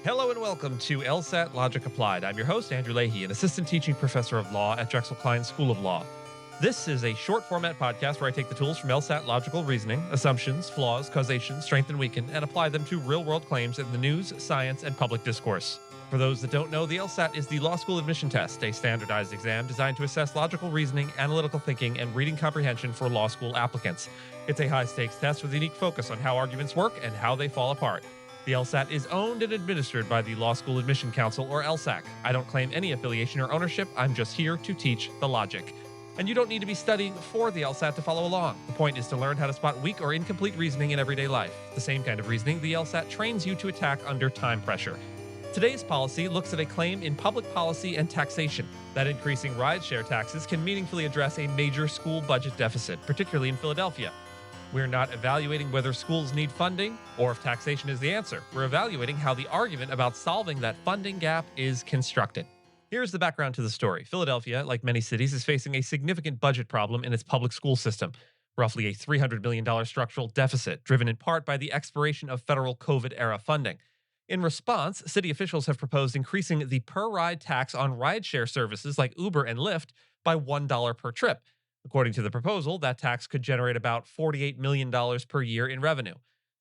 Hello and welcome to LSAT Logic Applied. I'm your host, Andrew Leahy, an assistant teaching professor of law at Drexel Klein School of Law. This is a short format podcast where I take the tools from LSAT logical reasoning, assumptions, flaws, causation, strength, and weaken, and apply them to real world claims in the news, science, and public discourse. For those that don't know, the LSAT is the law school admission test, a standardized exam designed to assess logical reasoning, analytical thinking, and reading comprehension for law school applicants. It's a high stakes test with a unique focus on how arguments work and how they fall apart. The LSAT is owned and administered by the Law School Admission Council, or LSAC. I don't claim any affiliation or ownership. I'm just here to teach the logic. And you don't need to be studying for the LSAT to follow along. The point is to learn how to spot weak or incomplete reasoning in everyday life. The same kind of reasoning the LSAT trains you to attack under time pressure. Today's policy looks at a claim in public policy and taxation that increasing rideshare taxes can meaningfully address a major school budget deficit, particularly in Philadelphia. We're not evaluating whether schools need funding or if taxation is the answer. We're evaluating how the argument about solving that funding gap is constructed. Here's the background to the story. Philadelphia, like many cities, is facing a significant budget problem in its public school system, roughly a $300 million structural deficit, driven in part by the expiration of federal COVID-era funding. In response, city officials have proposed increasing the per-ride tax on rideshare services like Uber and Lyft by $1 per trip. According to the proposal, that tax could generate about $48 million per year in revenue.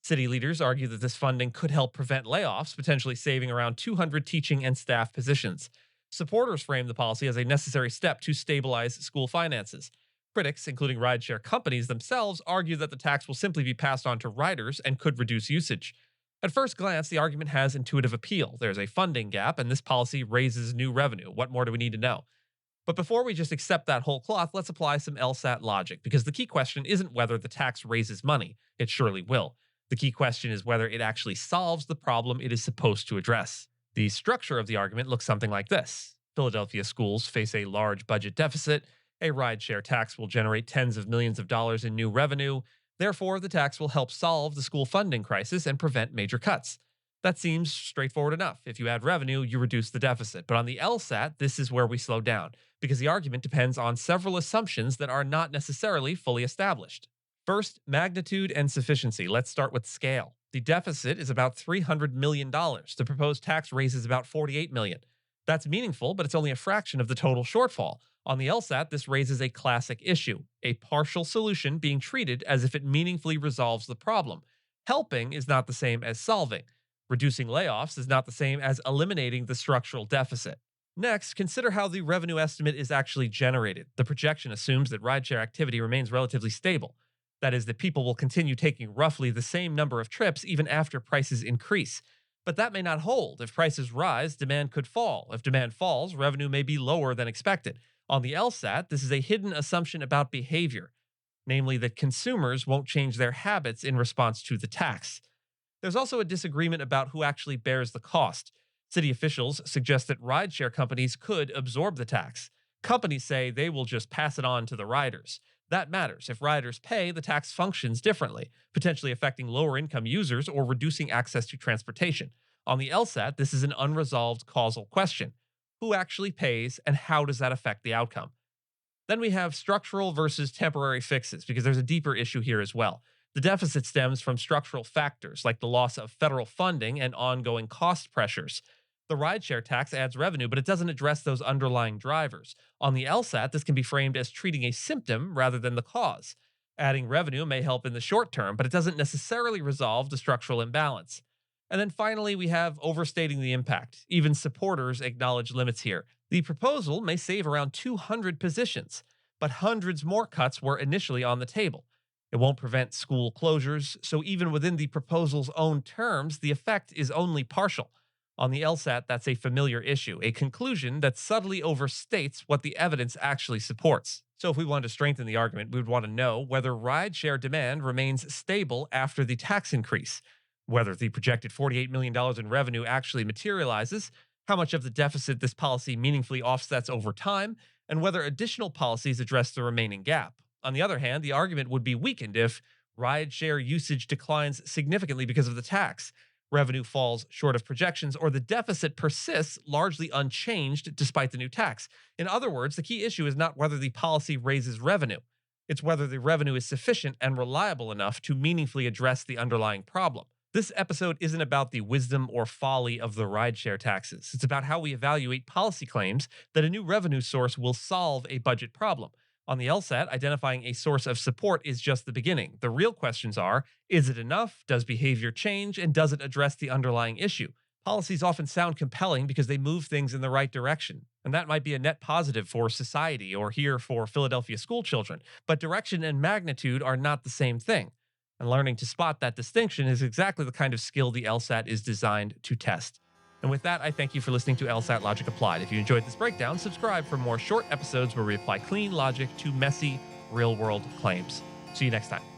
City leaders argue that this funding could help prevent layoffs, potentially saving around 200 teaching and staff positions. Supporters frame the policy as a necessary step to stabilize school finances. Critics, including rideshare companies themselves, argue that the tax will simply be passed on to riders and could reduce usage. At first glance, the argument has intuitive appeal. There's a funding gap, and this policy raises new revenue. What more do we need to know? But before we just accept that whole cloth, let's apply some LSAT logic, because the key question isn't whether the tax raises money. It surely will. The key question is whether it actually solves the problem it is supposed to address. The structure of the argument looks something like this. Philadelphia schools face a large budget deficit. A rideshare tax will generate tens of millions of dollars in new revenue. Therefore, the tax will help solve the school funding crisis and prevent major cuts. That seems straightforward enough. If you add revenue, you reduce the deficit. But on the LSAT, this is where we slow down, because the argument depends on several assumptions that are not necessarily fully established. First, magnitude and sufficiency. Let's start with scale. The deficit is about $300 million. The proposed tax raises about $48 million. That's meaningful, but it's only a fraction of the total shortfall. On the LSAT, this raises a classic issue, a partial solution being treated as if it meaningfully resolves the problem. Helping is not the same as solving. Reducing layoffs is not the same as eliminating the structural deficit. Next, consider how the revenue estimate is actually generated. The projection assumes that rideshare activity remains relatively stable. That is, that people will continue taking roughly the same number of trips even after prices increase. But that may not hold. If prices rise, demand could fall. If demand falls, revenue may be lower than expected. On the LSAT, this is a hidden assumption about behavior, namely that consumers won't change their habits in response to the tax. There's also a disagreement about who actually bears the cost. City officials suggest that rideshare companies could absorb the tax. Companies say they will just pass it on to the riders. That matters. If riders pay, the tax functions differently, potentially affecting lower-income users or reducing access to transportation. On the LSAT, this is an unresolved causal question. Who actually pays, and how does that affect the outcome? Then we have structural versus temporary fixes, because there's a deeper issue here as well. The deficit stems from structural factors like the loss of federal funding and ongoing cost pressures. The rideshare tax adds revenue, but it doesn't address those underlying drivers. On the LSAT, this can be framed as treating a symptom rather than the cause. Adding revenue may help in the short term, but it doesn't necessarily resolve the structural imbalance. And then finally, we have overstating the impact. Even supporters acknowledge limits here. The proposal may save around 200 positions, but hundreds more cuts were initially on the table. It won't prevent school closures, so even within the proposal's own terms, the effect is only partial. On the LSAT, that's a familiar issue, a conclusion that subtly overstates what the evidence actually supports. So if we wanted to strengthen the argument, we would want to know whether rideshare demand remains stable after the tax increase, whether the projected $48 million in revenue actually materializes, how much of the deficit this policy meaningfully offsets over time, and whether additional policies address the remaining gap. On the other hand, the argument would be weakened if rideshare usage declines significantly because of the tax, revenue falls short of projections, or the deficit persists largely unchanged despite the new tax. In other words, the key issue is not whether the policy raises revenue. It's whether the revenue is sufficient and reliable enough to meaningfully address the underlying problem. This episode isn't about the wisdom or folly of the rideshare taxes. It's about how we evaluate policy claims that a new revenue source will solve a budget problem. On the LSAT, identifying a source of support is just the beginning. The real questions are, is it enough? Does behavior change? And does it address the underlying issue? Policies often sound compelling because they move things in the right direction. And that might be a net positive for society or here for Philadelphia school children. But direction and magnitude are not the same thing. And learning to spot that distinction is exactly the kind of skill the LSAT is designed to test. And with that, I thank you for listening to LSAT Logic Applied. If you enjoyed this breakdown, subscribe for more short episodes where we apply clean logic to messy, real-world claims. See you next time.